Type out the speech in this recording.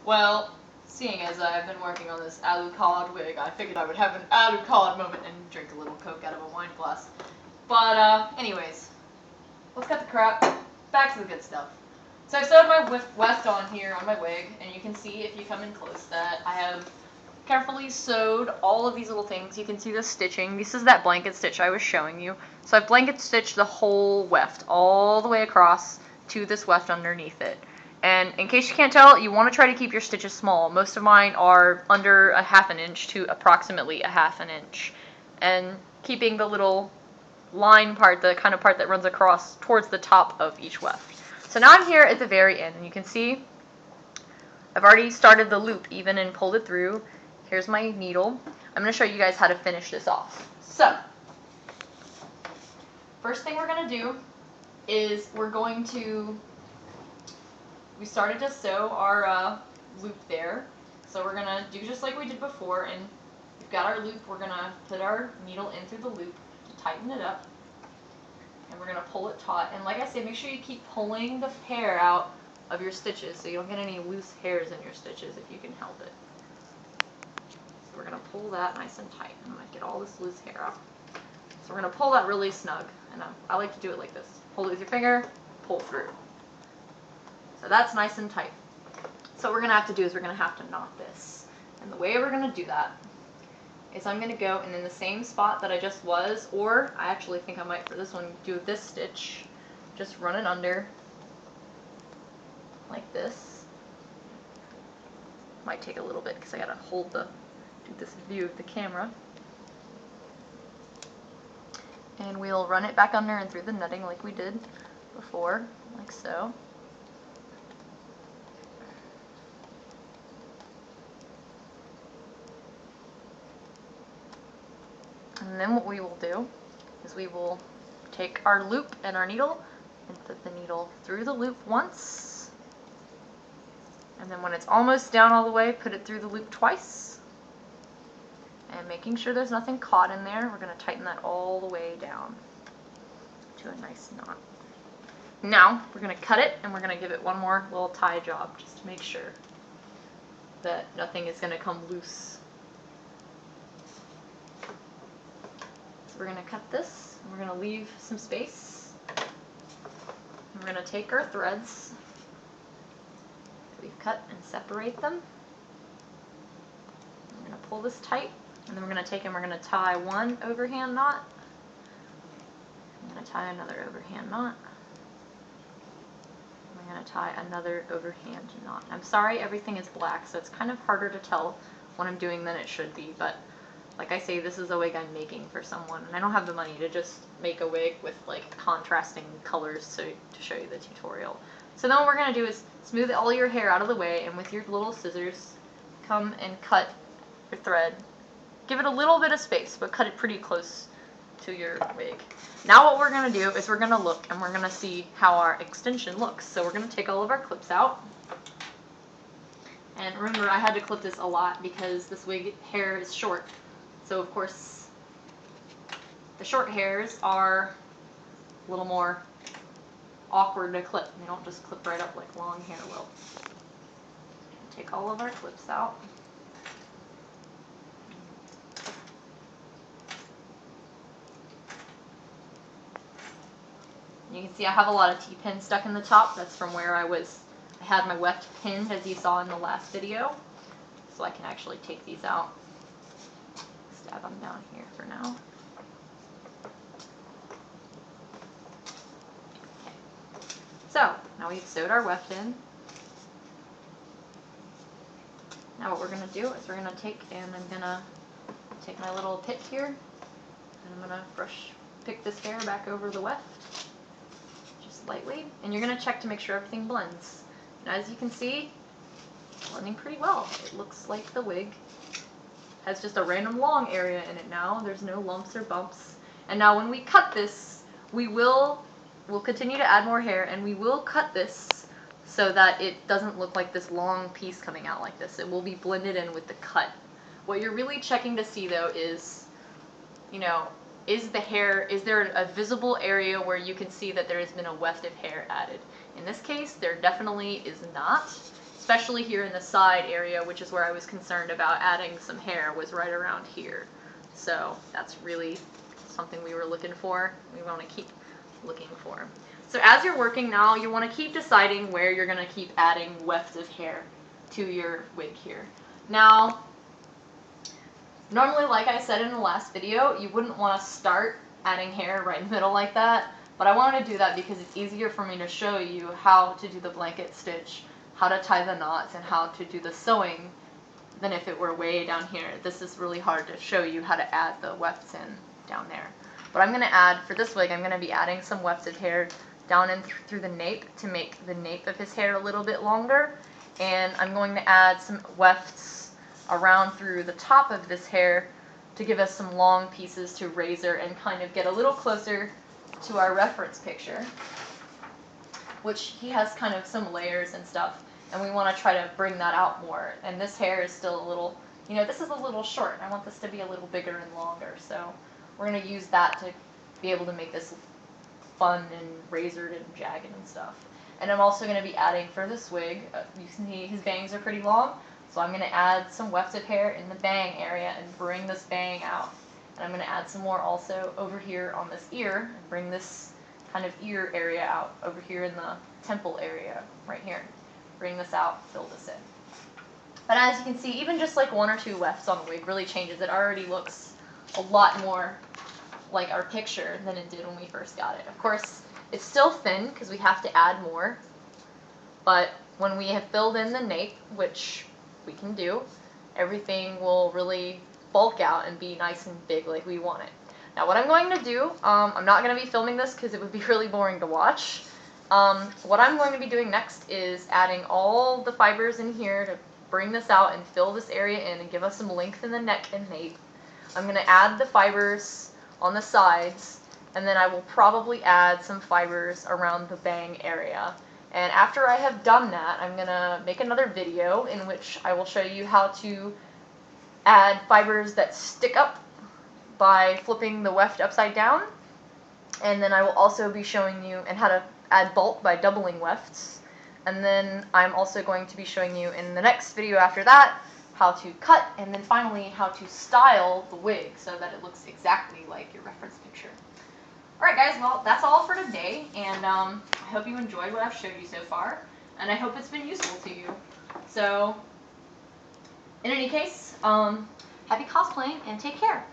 Well, seeing as I've been working on this alucard wig, I figured I would have an alucard moment and drink a little Coke out of a wine glass. But, anyways, let's cut the crap. Back to the good stuff. So I've sewed my weft on here on my wig, and you can see if you come in close that I have carefully sewed all of these little things. You can see the stitching. This is that blanket stitch I was showing you. So I've blanket stitched the whole weft all the way across to this weft underneath it. And in case you can't tell, you want to try to keep your stitches small. Most of mine are under a 1/2 inch to approximately a 1/2 inch. And keeping the little line part, the kind of part that runs across towards the top of each weft. So now I'm here at the very end, and you can see I've already started the loop even and pulled it through. Here's my needle. I'm going to show you guys how to finish this off. So, first thing we're going to do is we started to sew our loop there. So we're going to do just like we did before, and we've got our loop. We're going to put our needle in through the loop to tighten it up, and we're going to pull it taut. And like I said, make sure you keep pulling the hair out of your stitches so you don't get any loose hairs in your stitches if you can help it. So we're going to pull that nice and tight. I'm going to get all this loose hair out. So we're going to pull that really snug, and I like to do it like this. Hold it with your finger, pull through. So that's nice and tight. So what we're going to have to do is we're going to have to knot this. And the way we're going to do that is I'm going to go and in the same spot that I just was, or I actually think I might for this one do this stitch, just run it under like this. Might take a little bit because I got to do this view of the camera. And we'll run it back under and through the netting like we did before, like so. And then what we will do is we will take our loop and our needle and put the needle through the loop once. And then when it's almost down all the way, put it through the loop twice. And making sure there's nothing caught in there, we're going to tighten that all the way down to a nice knot. Now, we're going to cut it and we're going to give it one more little tie job just to make sure that nothing is going to come loose. We're going to cut this, and we're going to leave some space. And we're going to take our threads that we've cut and separate them. We're going to pull this tight, and then we're going to take and we're going to tie one overhand knot. I'm going to tie another overhand knot. We're going to tie another overhand knot. I'm sorry everything is black, so it's kind of harder to tell what I'm doing than it should be, but like I say, this is a wig I'm making for someone, and I don't have the money to just make a wig with like contrasting colors to show you the tutorial. So then what we're going to do is smooth all your hair out of the way, and with your little scissors, come and cut your thread. Give it a little bit of space, but cut it pretty close to your wig. Now what we're going to do is we're going to look, and we're going to see how our extension looks. So we're going to take all of our clips out. And remember, I had to clip this a lot because this wig hair is short. So of course, the short hairs are a little more awkward to clip. They don't just clip right up like long hair will. Take all of our clips out. You can see I have a lot of T-pins stuck in the top. That's from where I had my weft pinned, as you saw in the last video. So I can actually take these out. Stab them down here for now. Okay. So, now we've sewed our weft in. Now what we're going to do is we're going to take my little pit here, and I'm going to pick this hair back over the weft, just lightly, and you're going to check to make sure everything blends. And as you can see, it's blending pretty well. It looks like the wig has just a random long area in it now. There's no lumps or bumps. And now when we cut this, we'll continue to add more hair, and we will cut this so that it doesn't look like this long piece coming out like this. It will be blended in with the cut. What you're really checking to see though is, is there a visible area where you can see that there has been a weft of hair added? In this case, there definitely is not. especially here in the side area, which is where I was concerned about adding some hair, was right around here. So that's really something we were looking for. We want to keep looking for. So as you're working now, you want to keep deciding where you're going to keep adding wefts of hair to your wig here. Now, normally, like I said in the last video, you wouldn't want to start adding hair right in the middle like that, but I wanted to do that because it's easier for me to show you how to do the blanket stitch, how to tie the knots, and how to do the sewing than if it were way down here. This is really hard to show you how to add the wefts in down there. But I'm going to add, for this wig, I'm going to be adding some wefted hair down in through the nape to make the nape of his hair a little bit longer. And I'm going to add some wefts around through the top of this hair to give us some long pieces to razor and kind of get a little closer to our reference picture, which he has kind of some layers and stuff, and we want to try to bring that out more. And this hair is still a little, you know, this is a little short. I want this to be a little bigger and longer, so we're going to use that to be able to make this fun and razored and jagged and stuff. And I'm also going to be adding for this wig, you can see his bangs are pretty long, so I'm going to add some wefted hair in the bang area and bring this bang out. And I'm going to add some more also over here on this ear and bring this kind of ear area out over here in the temple area right here. Bring this out, fill this in. But as you can see, even just like 1 or 2 wefts on the wig really changes. It already looks a lot more like our picture than it did when we first got it. Of course, it's still thin because we have to add more, but when we have filled in the nape, which we can do, everything will really bulk out and be nice and big like we want it. Now what I'm going to do, I'm not going to be filming this because it would be really boring to watch. What I'm going to be doing next is adding all the fibers in here to bring this out and fill this area in and give us some length in the neck and nape. I'm going to add the fibers on the sides, and then I will probably add some fibers around the bang area. And after I have done that, I'm going to make another video in which I will show you how to add fibers that stick up by flipping the weft upside down. And then I will also be showing you and how to add bulk by doubling wefts. And then I'm also going to be showing you in the next video after that how to cut, and then finally how to style the wig so that it looks exactly like your reference picture. Alright guys, well that's all for today, and I hope you enjoyed what I've showed you so far, and I hope it's been useful to you. So, in any case, happy cosplaying and take care!